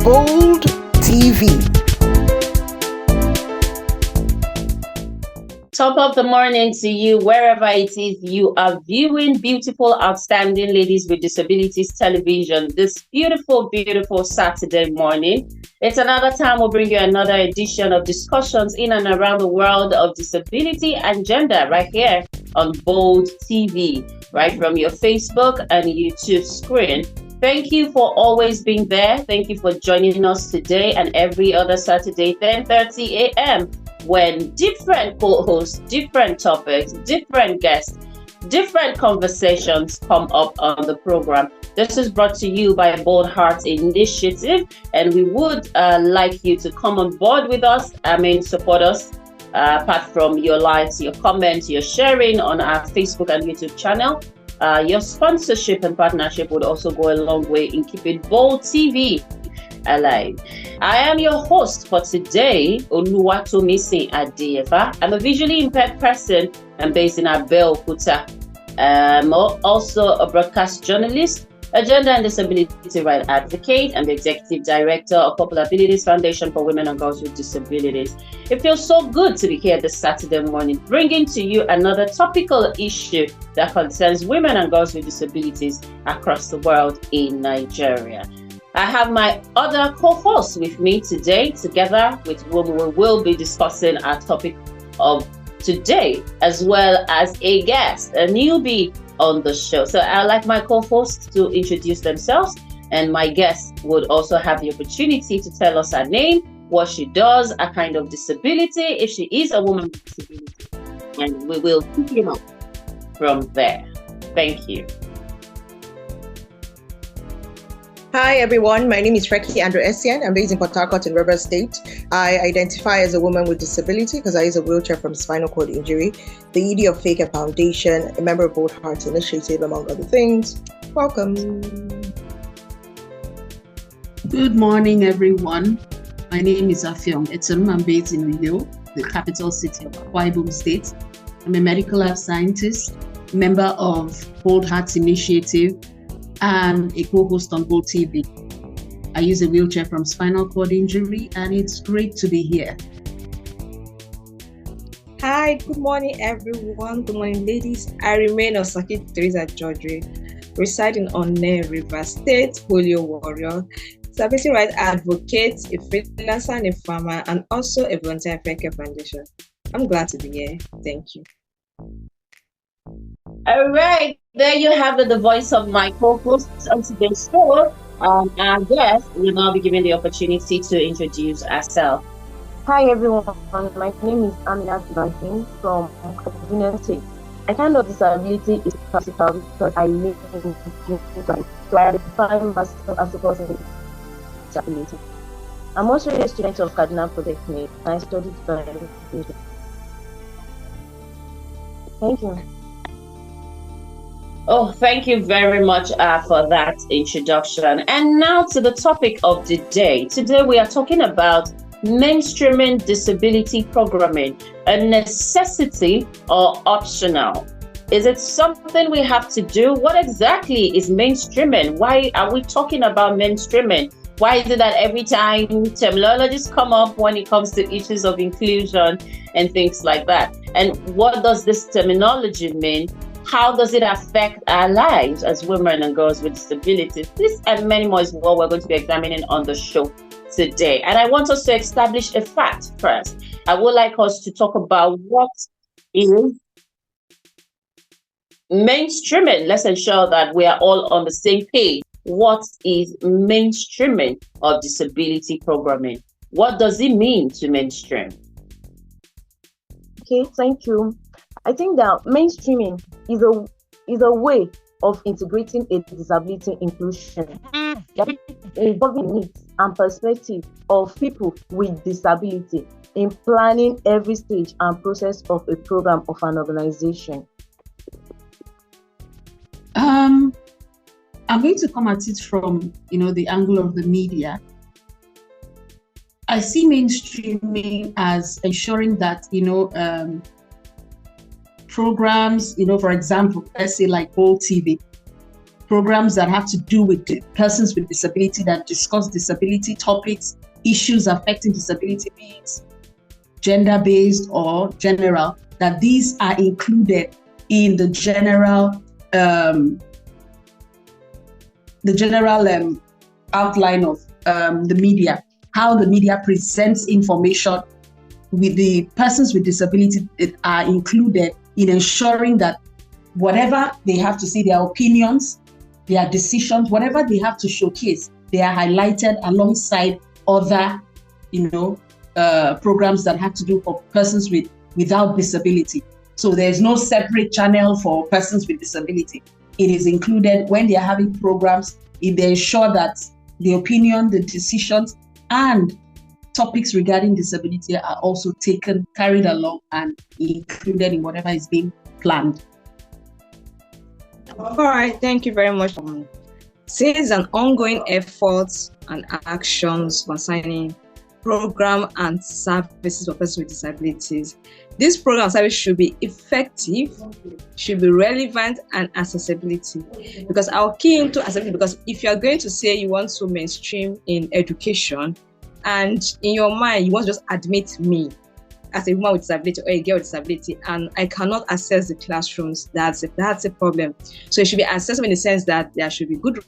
Bold TV. Top of the morning to you, wherever it is you are viewing beautiful, outstanding ladies with disabilities television this beautiful, beautiful Saturday morning. It's another time we'll bring you another edition of discussions in and around the world of disability and gender right here on Bold TV, right from your Facebook and YouTube screen. Thank you for always being there. Thank you for joining us today and every other Saturday, 10:30 a.m. when different co-hosts, different topics, different guests, different conversations come up on the program. This is brought to you by Bold Heart Initiative, and we would like you to come on board with us. Support us. Apart from your likes, your comments, your sharing on our Facebook and YouTube channel, your sponsorship and partnership would also go a long way in keeping Bold TV alive. I am your host for today, Oluwatomisin Adeyefa. I'm a visually impaired person. I'm based in Abeokuta. I'm also a broadcast journalist, a gender and disability rights advocate, and the executive director of Disabilities Foundation for Women and Girls with Disabilities. It feels so good to be here this Saturday morning, bringing to you another topical issue that concerns women and girls with disabilities across the world in Nigeria. I have my other co-hosts with me today, together with whom we will be discussing our topic of today, as well as a guest, a newbie on the show. So I'd like my co-hosts to introduce themselves, and my guest would also have the opportunity to tell us her name, what she does, a kind of disability, if she is a woman with disability, and we will pick it up from there. Thank you. Hi everyone, my name is Reki Andrew Essien. I'm based in Port Harcourt in Rivers State. I identify as a woman with disability because I use a wheelchair from spinal cord injury, the ED of Faker Foundation, a member of Bold Heart Initiative, among other things. Welcome. Good morning everyone. My name is Afiong Etum. I'm based in Rio, the capital city of Akwa Ibom State. I'm a medical lab scientist, member of Bold Heart Initiative, and a co-host on Bold TV. I use a wheelchair from spinal cord injury, and it's great to be here. Hi, good morning everyone. Good morning ladies. I remain Osaki Teresa Georgie, residing on Near River State, polio warrior, disability rights advocate, a freelancer and a farmer, and also a volunteer at Faker Foundation. I'm glad to be here. Thank you. All right, there you have it, the voice of my co-hosts on today's show. Our guest will now be given the opportunity to introduce ourselves. Hi everyone, my name is Aminat Ibrahim from Kaduna State. My kind of disability is classical because I live in Kingston, so I identify myself as a person with disability. I'm also a student of Kaduna Polytechnic and I study design. Thank you. Oh, thank you very much for that introduction. And now to the topic of the day. Today we are talking about mainstreaming disability programming, a necessity or optional. Is it something we have to do? What exactly is mainstreaming? Why are we talking about mainstreaming? Why is it that every time terminologies come up when it comes to issues of inclusion and things like that? And what does this terminology mean? How does it affect our lives as women and girls with disabilities? This and many more is what we're going to be examining on the show today. And I want us to establish a fact first. I would like us to talk about what is mainstreaming. Let's ensure that we are all on the same page. What is mainstreaming of disability programming? What does it mean to mainstream? Okay, thank you. I think that mainstreaming is a way of integrating a disability inclusion, involving needs and perspective of people with disability in planning every stage and process of a program of an organization. I'm going to come at it from, the angle of the media. I see mainstreaming as ensuring that, programs, for example, let's say like Bold TV, programs that have to do with persons with disability, that discuss disability topics, issues affecting disability, be it gender-based or general, that these are included in the general outline of the media, how the media presents information with the persons with disability are included in ensuring that whatever they have to say, their opinions, their decisions, whatever they have to showcase, they are highlighted alongside other, programs that have to do for persons without disability. So there's no separate channel for persons with disability. It is included when they are having programs. They ensure that the opinion, the decisions, and topics regarding disability are also carried along and included in whatever is being planned. All right, thank you very much. Since an ongoing efforts and actions concerning program and services for persons with disabilities, this program and service should be effective, should be relevant, and accessibility. Because I'll key into accessibility, because if you are going to say you want to mainstream in education, and in your mind you want to just admit me as a woman with disability or a girl with disability, and I cannot access the classrooms, that's a problem. So it should be accessible in the sense that there should be good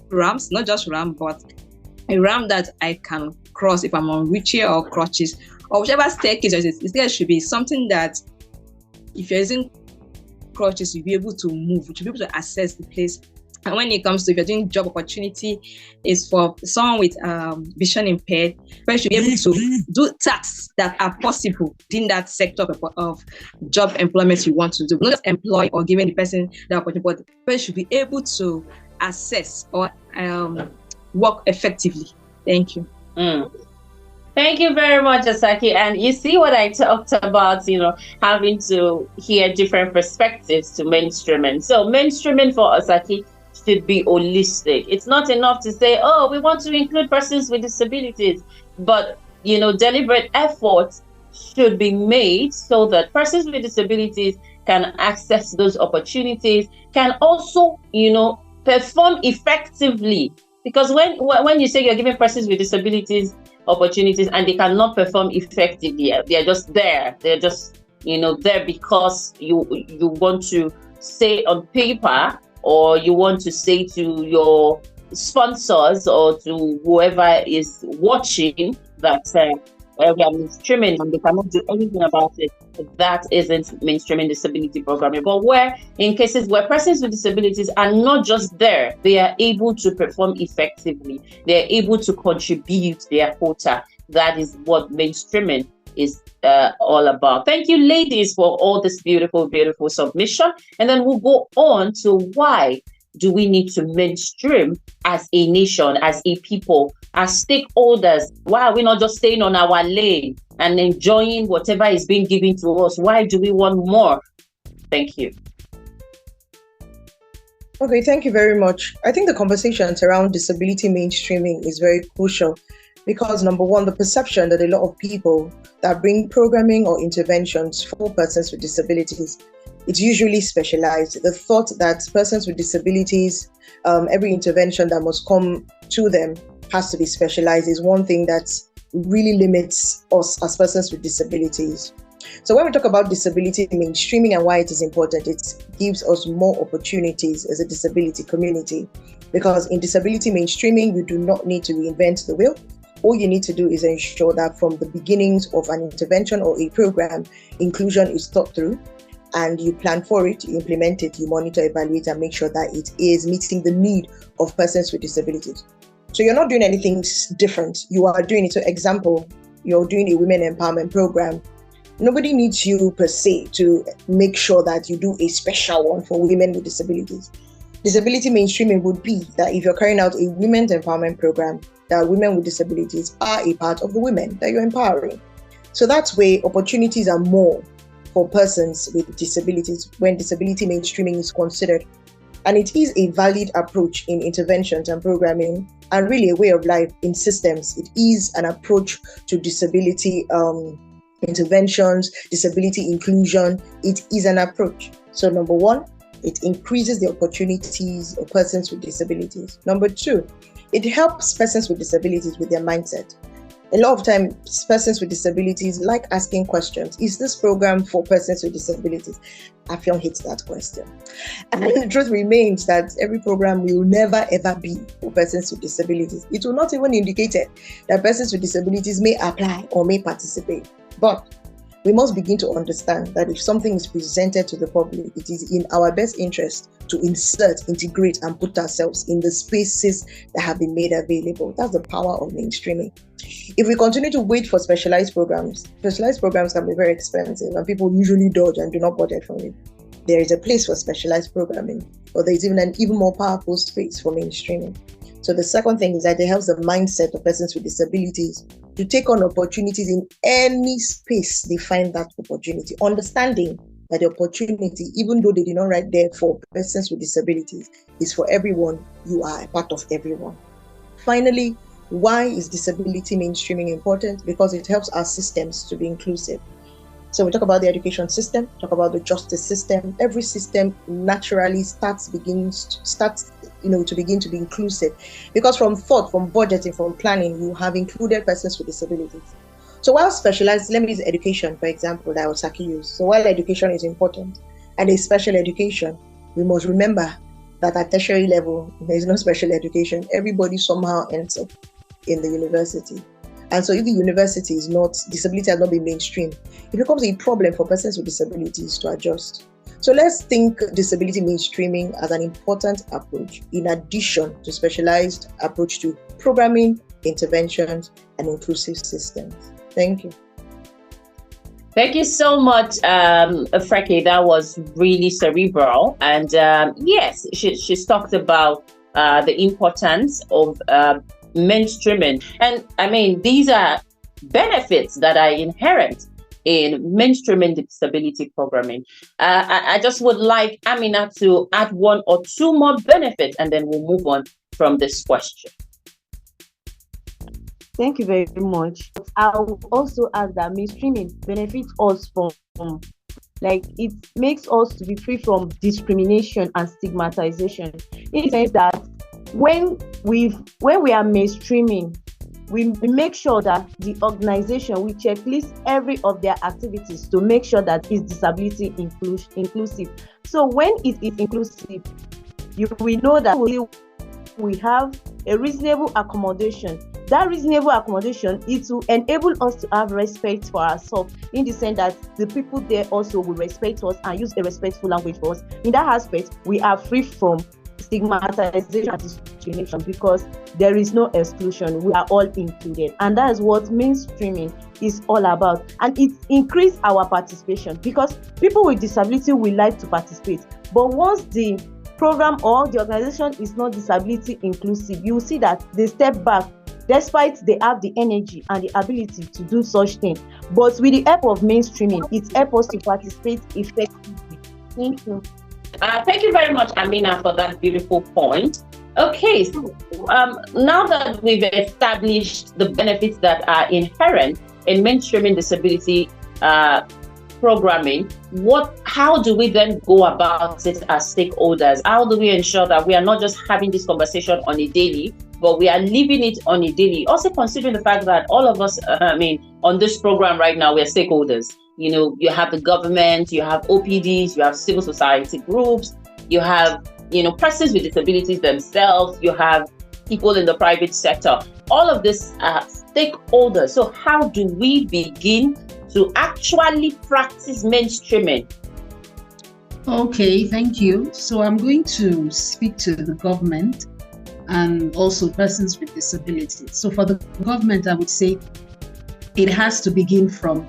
ramps, not just ramp, but a ramp that I can cross if I'm on wheelchair or crutches, or whichever staircase there is. The staircase should be something that if you're using crutches, you'll be able to move, you'll be able to access the place. And when it comes to, if you're doing job opportunity, is for someone with vision impaired, where you should be able to do tasks that are possible in that sector of job employment you want to do. Not just employ or giving the person the opportunity, but the person should be able to assess or work effectively. Thank you. Thank you very much, Asaki. And you see what I talked about, having to hear different perspectives to mainstreaming. So mainstreaming for Asaki should be holistic. It's not enough to say, oh, we want to include persons with disabilities, but deliberate efforts should be made so that persons with disabilities can access those opportunities, can also, perform effectively. Because when you say you're giving persons with disabilities opportunities and they cannot perform effectively, they're just there. They're just, there because you want to say on paper, or you want to say to your sponsors or to whoever is watching that we are mainstreaming and they cannot do anything about it. That isn't mainstreaming disability programming. But where in cases where persons with disabilities are not just there, they are able to perform effectively, they are able to contribute their quota. That is what mainstreaming is all about. Thank you, ladies, for all this beautiful, beautiful submission. And then we'll go on to why do we need to mainstream as a nation, as a people, as stakeholders? Why are we not just staying on our lane and enjoying whatever is being given to us? Why do we want more? Thank you. Okay, thank you very much. I think the conversations around disability mainstreaming is very crucial because, number one, the perception that a lot of people that bring programming or interventions for persons with disabilities, it's usually specialized. The thought that persons with disabilities, every intervention that must come to them has to be specialized is one thing that really limits us as persons with disabilities. So when we talk about disability mainstreaming and why it is important, it gives us more opportunities as a disability community, because in disability mainstreaming, you do not need to reinvent the wheel. All you need to do is ensure that from the beginnings of an intervention or a program, inclusion is thought through, and you plan for it, you implement it, you monitor, evaluate, and make sure that it is meeting the need of persons with disabilities. So you're not doing anything different. You are doing it. So example, you're doing a women empowerment program. Nobody needs you per se to make sure that you do a special one for women with disabilities. Disability mainstreaming would be that if you're carrying out a women's empowerment program, that women with disabilities are a part of the women that you're empowering. So that's where opportunities are more for persons with disabilities when disability mainstreaming is considered. And it is a valid approach in interventions and programming, and really a way of life in systems. It is an approach to disability interventions, disability inclusion. It is an approach. So number one, it increases the opportunities of persons with disabilities. Number two, it helps persons with disabilities with their mindset. A lot of times, persons with disabilities like asking questions. Is this program for persons with disabilities? Afyon hates that question. And the truth remains that every program will never ever be for persons with disabilities. It will not even indicate that persons with disabilities may apply or may participate. But we must begin to understand that if something is presented to the public, it is in our best interest to insert, integrate, and put ourselves in the spaces that have been made available. That's the power of mainstreaming. If we continue to wait for specialized programs can be very expensive and people usually dodge and do not budget for it. There is a place for specialized programming, or there is even an even more powerful space for mainstreaming. So the second thing is that it helps the mindset of persons with disabilities to take on opportunities in any space they find that opportunity, understanding that the opportunity, even though they did not write there for persons with disabilities, is for everyone. You are a part of everyone. Finally, why is disability mainstreaming important? Because it helps our systems to be inclusive. So we talk about the education system, talk about the justice system. Every system naturally to begin to be inclusive, because from thought, from budgeting, from planning, you have included persons with disabilities. So while specialized, let me use education, for example, that Osaki used. So while education is important and a special education, we must remember that at tertiary level, there is no special education. Everybody somehow ends up in the university. And so if the university is not, disability has not been mainstream, it becomes a problem for persons with disabilities to adjust. So let's think disability mainstreaming as an important approach in addition to specialized approach to programming, interventions, and inclusive systems. Thank you. Thank you so much, Freki. That was really cerebral. And yes, she's talked about the importance of mainstreaming. And I mean, these are benefits that are inherent in mainstreaming disability programming. I just would like Amina to add one or two more benefits, and then we'll move on from this question. Thank you very much. I will also add that mainstreaming benefits us from it makes us to be free from discrimination and stigmatization. In the sense that when we are mainstreaming, we make sure that the organization will checklist every of their activities to make sure that it's disability inclusive. So when it is inclusive, we know that we have a reasonable accommodation. That reasonable accommodation is to enable us to have respect for ourselves, in the sense that the people there also will respect us and use a respectful language for us. In that aspect, we are free from stigmatization and discrimination because there is no exclusion. We are all included, and that is what mainstreaming is all about. And it increases our participation because people with disability will like to participate, but once the program or the organization is not disability inclusive, you will see that they step back, despite they have the energy and the ability to do such things. But with the help of mainstreaming, it helps us to participate effectively. Thank you. Thank you very much, Amina, for that beautiful point. Okay, so now that we've established the benefits that are inherent in mainstreaming disability programming, how do we then go about it as stakeholders? How do we ensure that we are not just having this conversation on a daily, but we are living it on a daily? Also considering the fact that all of us, on this program right now, we are stakeholders. You know, you have the government, you have OPDs, you have civil society groups, you have, persons with disabilities themselves, you have people in the private sector. All of this are stakeholders. So how do we begin to actually practice mainstreaming? Okay, thank you. So I'm going to speak to the government and also persons with disabilities. So for the government, I would say it has to begin from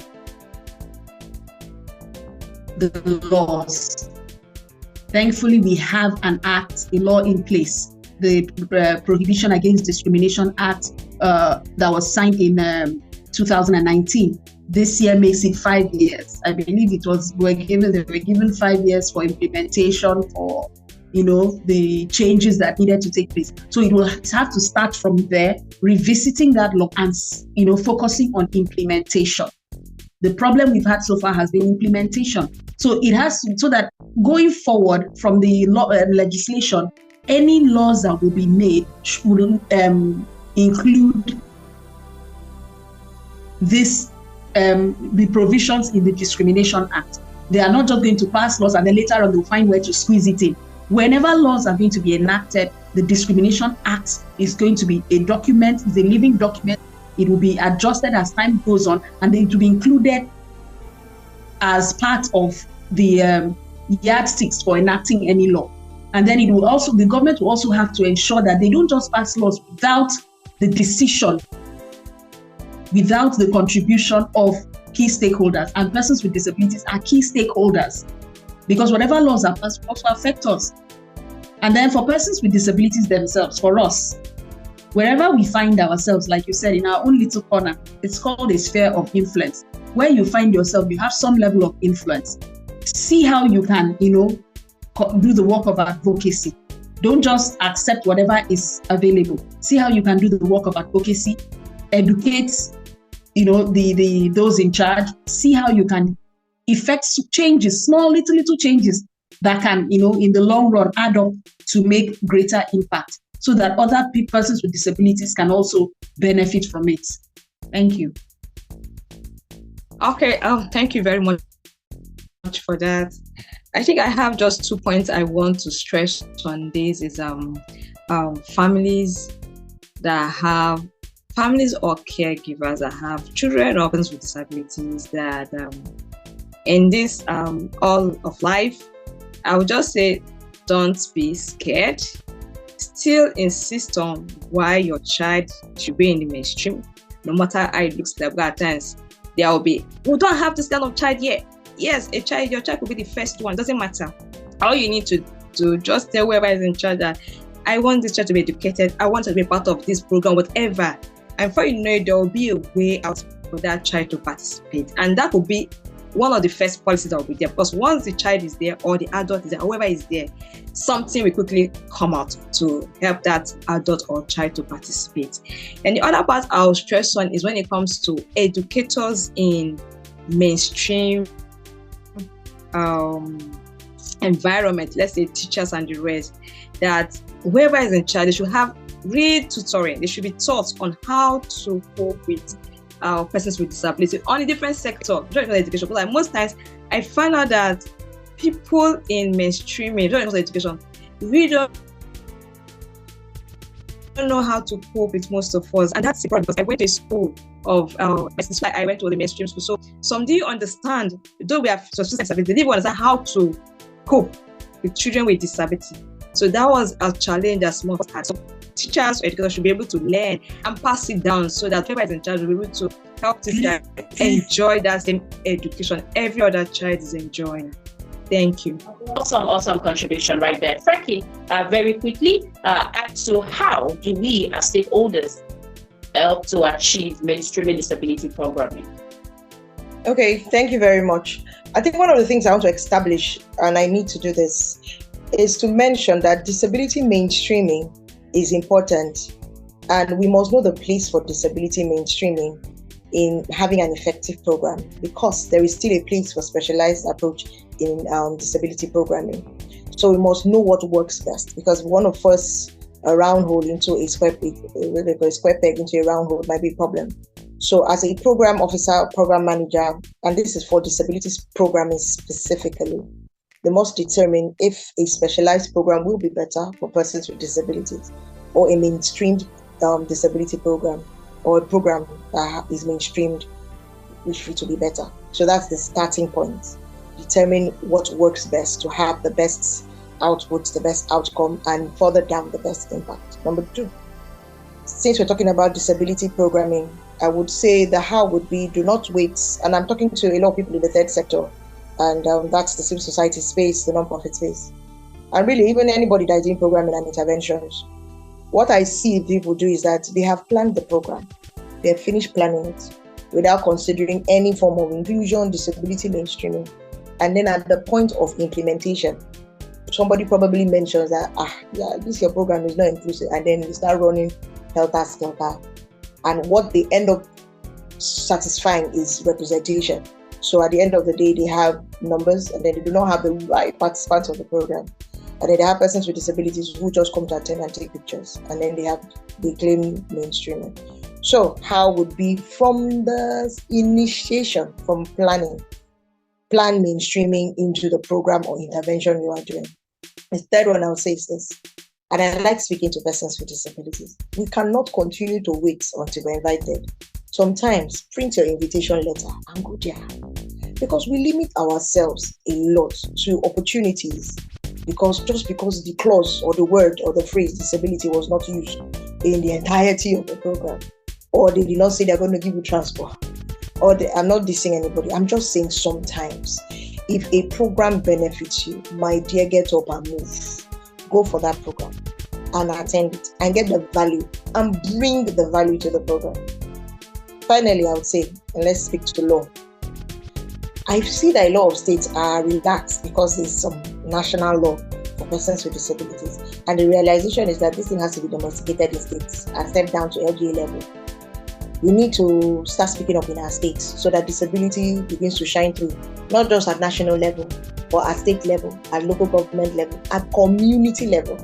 the laws. Thankfully, we have an act, a law in place, the Prohibition Against Discrimination Act that was signed in 2019. This year makes it 5 years. I believe they were given 5 years for implementation for the changes that needed to take place. So it will have to start from there, revisiting that law and focusing on implementation. The problem we've had so far has been implementation. So it has to, so that going forward from the law, legislation, any laws that will be made should include this, the provisions in the Discrimination Act. They are not just going to pass laws and then later on they'll find where to squeeze it in. Whenever laws are going to be enacted, the Discrimination Act is going to be a document, it's a living document. It will be adjusted as time goes on, and it will be included as part of the yardsticks for enacting any law. And then it will also, the government will also have to ensure that they don't just pass laws without the decision, without the contribution of key stakeholders. And persons with disabilities are key stakeholders, because whatever laws are passed will also affect us. And then for persons with disabilities themselves, for us, wherever we find ourselves, like you said, in our own little corner, it's called a sphere of influence. Where you find yourself, you have some level of influence. See how you can, do the work of advocacy. Don't just accept whatever is available. See how you can do the work of advocacy, educate, the those in charge. See how you can effect changes, small, little changes that can, in the long run, add up to make greater impact, so that other persons with disabilities can also benefit from it. Thank you. Okay, thank you very much for that. I think I have just 2 points I want to stress on this is families or caregivers that have children or persons with disabilities that in this all of life, I would just say, don't be scared. Still insist on why your child should be in the mainstream, no matter how it looks like. At times, there will be, we don't have this kind of child yet. Yes, your child could be the first one. Doesn't matter. All you need to do, just tell whoever is in charge that I want this child to be educated. I want to be part of this program, whatever. And before you know it, there will be a way out for that child to participate. And that will be one of the first policies that will be there. Because once the child is there or the adult is there, whoever is there, something will quickly come out to help that adult or child to participate. And the other part I'll stress on is when it comes to educators in mainstream environment, let's say teachers and the rest, that whoever is in charge, they should have real tutoring. They should be taught on how to cope with persons with disability on a different sector, not education. But like most times, I find out that people in mainstream, not education, we don't know how to cope with most of us, and that's the problem. Because I went to a school of I went to the mainstream school, so some do understand, though we have disability, they didn't understand how to cope with children with disability. So that was a challenge that small had. So teachers or educators should be able to learn and pass it down, so that whoever is in charge will be able to help this child enjoy that same education every other child is enjoying. Thank you. Awesome contribution right there. Frankie, very quickly, as to how do we as stakeholders help to achieve mainstreaming disability programming? Okay, thank you very much. I think one of the things I want to establish, and I need to do this, is to mention that disability mainstreaming is important, and we must know the place for disability mainstreaming in having an effective program, because there is still a place for specialized approach in disability programming. So we must know what works best, because one of us a round hole into a square peg, a square peg into a round hole might be a problem. So as a program officer, program manager, and this is for disabilities programming specifically, they must determine if a specialized program will be better for persons with disabilities, or a mainstreamed disability program, or a program that is mainstreamed, which will be better. So that's the starting point. Determine what works best to have the best outputs, the best outcome, and further down the best impact. Number 2, since we're talking about disability programming, I would say the how would be, do not wait. And I'm talking to a lot of people in the third sector, and that's the civil society space, the non-profit space, and really even anybody that is doing programming and interventions. What I see people do is that they have planned the program, they have finished planning it without considering any form of inclusion, disability mainstreaming, and then at the point of implementation, somebody probably mentions that, this your program is not inclusive, and then they start running helter-skelter. And what they end up satisfying is representation. So at the end of the day, they have numbers, and then they do not have the right participants of the program. And then they have persons with disabilities who just come to attend and take pictures, and then they claim mainstreaming. So how would be from the initiation, from plan mainstreaming into the program or intervention you are doing. The third one I would say is this, and I like speaking to persons with disabilities. We cannot continue to wait until we're invited. Sometimes print your invitation letter and go there, because we limit ourselves a lot to opportunities because the clause or the word or the phrase disability was not used in the entirety of the program, or they did not say they're going to give you transport, or I'm not dissing anybody. I'm just saying sometimes if a program benefits you, my dear, get up and move. Go for that program and attend it and get the value and bring the value to the program. Finally, I would say, and let's speak to law. I see that a lot of states are relaxed because there's some national law for persons with disabilities. And the realization is that this thing has to be domesticated in states and stepped down to LGA level. We need to start speaking up in our states so that disability begins to shine through, not just at national level, but at state level, at local government level, at community level.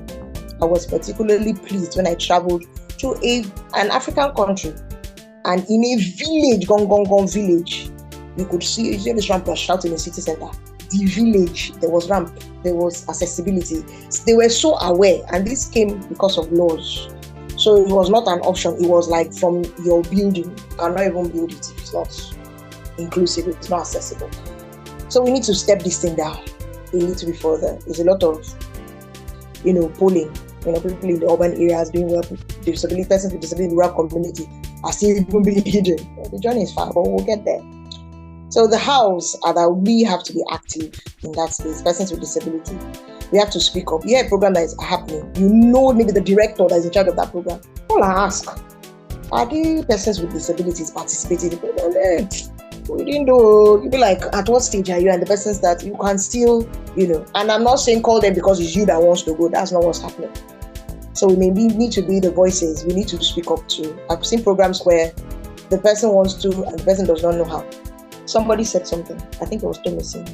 I was particularly pleased when I traveled to an African country, and in a village, Gong village, you could see this ramp was shouting in the city center. The village, there was ramp, there was accessibility. They were so aware, and this came because of laws. So it was not an option. It was like from your building. You cannot even build it if it's not inclusive, it's not accessible. So we need to step this thing down a little bit further. There's a lot of, polling. People in the urban areas doing well, disability, persons with disability, rural community are still even being hidden. The journey is far, but we'll get there. So the hows are that we have to be active in that space, persons with disability. We have to speak up. You hear a program that is happening, maybe the director that is in charge of that program. All I ask, are the persons with disabilities participating in the program? We didn't do. You'll be like, at what stage are you? And the persons that you can still, and I'm not saying call them because it's you that wants to go. That's not what's happening. So we need to be the voices. We need to speak up too. I've seen programs where the person wants to and the person does not know how. Somebody said something, I think it was Thomasin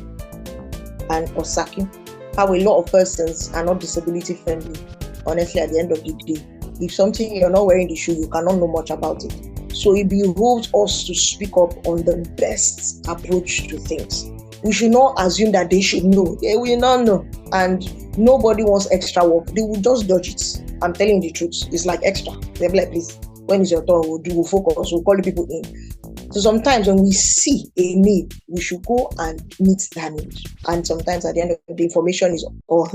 and Osaki, how a lot of persons are not disability friendly. Honestly, at the end of the day, if something you're not wearing the shoe, you cannot know much about it. So it behooves us to speak up on the best approach to things. We should not assume that they should know. They will not know. And nobody wants extra work. They will just dodge it. I'm telling you the truth. It's like extra. They'll be like, please, when is your turn? We'll focus. We'll call the people in. So sometimes when we see a need, we should go and meet that need. And sometimes at the end of the day, information is all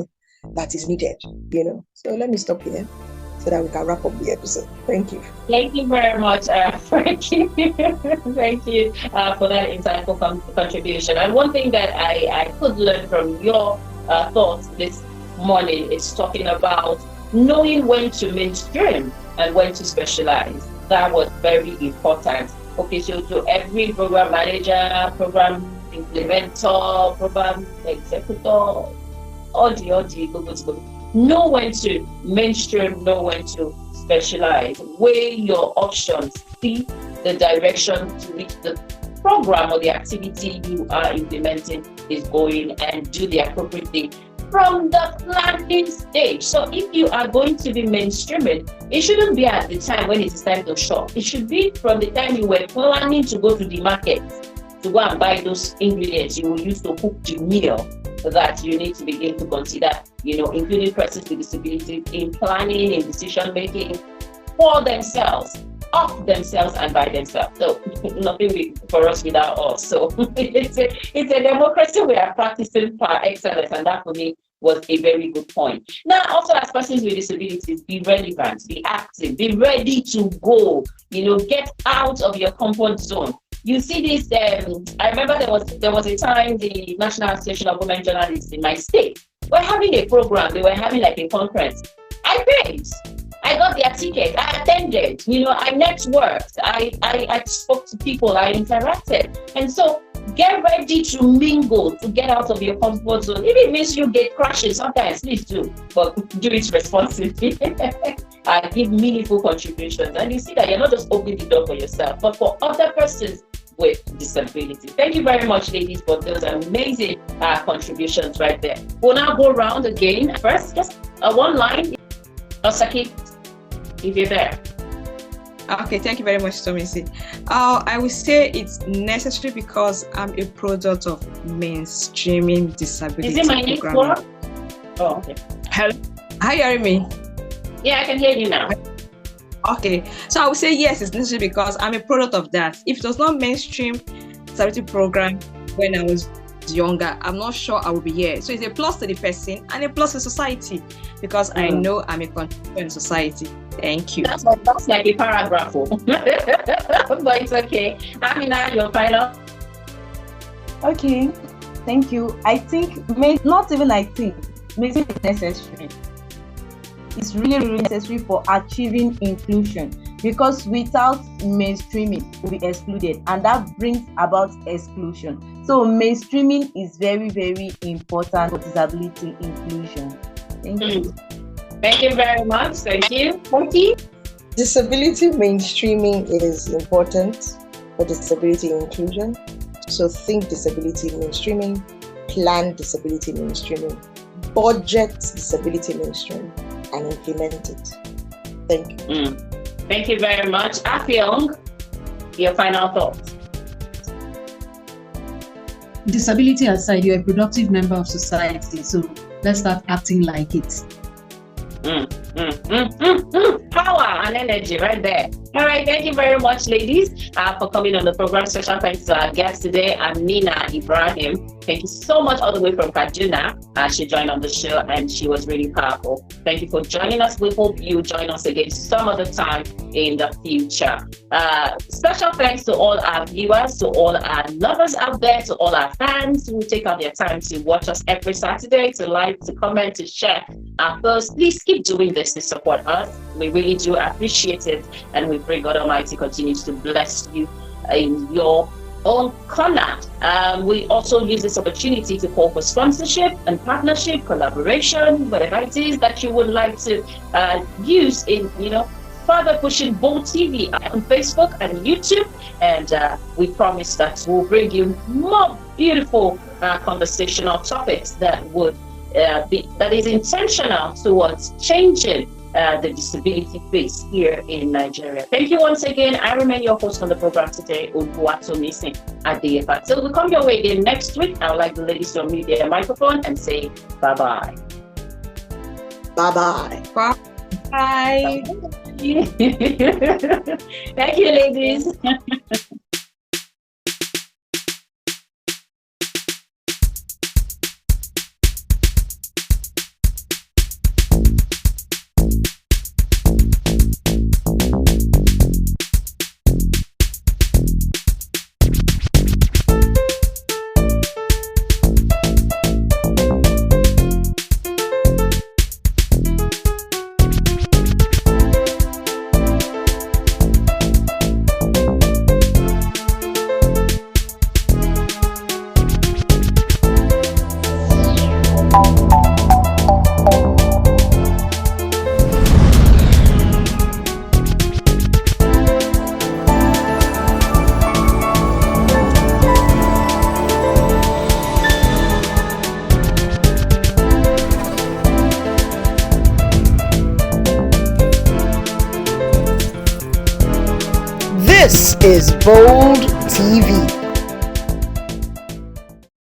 that is needed, So let me stop here so that we can wrap up the episode. Thank you. Thank you very much, Frankie. Thank you for that insightful contribution. And one thing that I could learn from your thoughts this morning is talking about knowing when to mainstream and when to specialize. That was very important. Okay, so to every program manager, program implementer, program executor, all the know when to mainstream, know when to specialize, weigh your options, see the direction to which the program or the activity you are implementing is going, and do the appropriate thing from the planning stage. So if you are going to be mainstreaming, it shouldn't be at the time when it is time to shop. It should be from the time you were planning to go to the market to go and buy those ingredients you will use to cook the meal that you need to begin to consider, including persons with disabilities in planning, in decision making for themselves, of themselves and by themselves. So nothing for us without us. So it's a democracy we are practicing par excellence, and that for me was a very good point. Now, also as persons with disabilities, be relevant, be active, be ready to go, get out of your comfort zone. You see this, I remember there was a time the National Association of Women Journalists in my state were having a program, they were having like a conference. I paid. I got their ticket, I attended, I networked, I spoke to people, I interacted. And so get ready to mingle, to get out of your comfort zone. If it means you get crashes, sometimes please do, but do it responsibly. And give meaningful contributions. And you see that you're not just opening the door for yourself, but for other persons with disability. Thank you very much, ladies, for those amazing contributions right there. We'll now go around again. First, just one line. Osaki, if you're there. Okay, thank you very much, Tomisi. I would say it's necessary because I'm a product of mainstreaming disability. Is it my network? Oh, okay. Hello? Are you hearing me? Yeah, I can hear you now. Okay, so I would say yes, it's necessary because I'm a product of that. If it was not mainstream disability program when I was younger, I'm not sure I would be here. So it's a plus to the person and a plus to society because I know I'm a contributor in society. Thank you. That's like a paragraph, but it's okay. Amina, your final. Okay, thank you. I think, not even I think, maybe it's necessary. It's really, really necessary for achieving inclusion because without mainstreaming, we'll be excluded, and that brings about exclusion. So mainstreaming is very, very important for disability inclusion. Thank you. Thank you very much. Thank you. Monkey? Disability mainstreaming is important for disability inclusion. So think disability mainstreaming, plan disability mainstreaming, budget disability mainstream, and implement it. Thank you. Thank you very much. Afyong, your final thoughts. Disability aside, you're a productive member of society, so let's start acting like it. Power and energy right there. All right, thank you very much, ladies, for coming on the program. Special thanks to our guest today, Amina Ibrahim. Thank you so much all the way from Kaduna. She joined on the show and she was really powerful. Thank you for joining us. We hope you join us again some other time in the future. Special thanks to all our viewers, to all our lovers out there, to all our fans who take out their time to watch us every Saturday, to like, to comment, to share our posts. Please keep doing this to support us. We really do appreciate it, and we pray God Almighty continues to bless you in your own corner. We also use this opportunity to call for sponsorship and partnership, collaboration, whatever it is that you would like to use in, further pushing Bold TV on Facebook and YouTube. And we promise that we'll bring you more beautiful conversational topics that would that is intentional towards changing the disability face here in Nigeria. Thank you once again. I remain your host on the program today, Oluwatomisin Adeyefa. Till we come your way again next week, I would like the ladies to unmute their microphone and say bye-bye. Bye-bye. Bye. Bye. Thank you, ladies. This is Bold TV.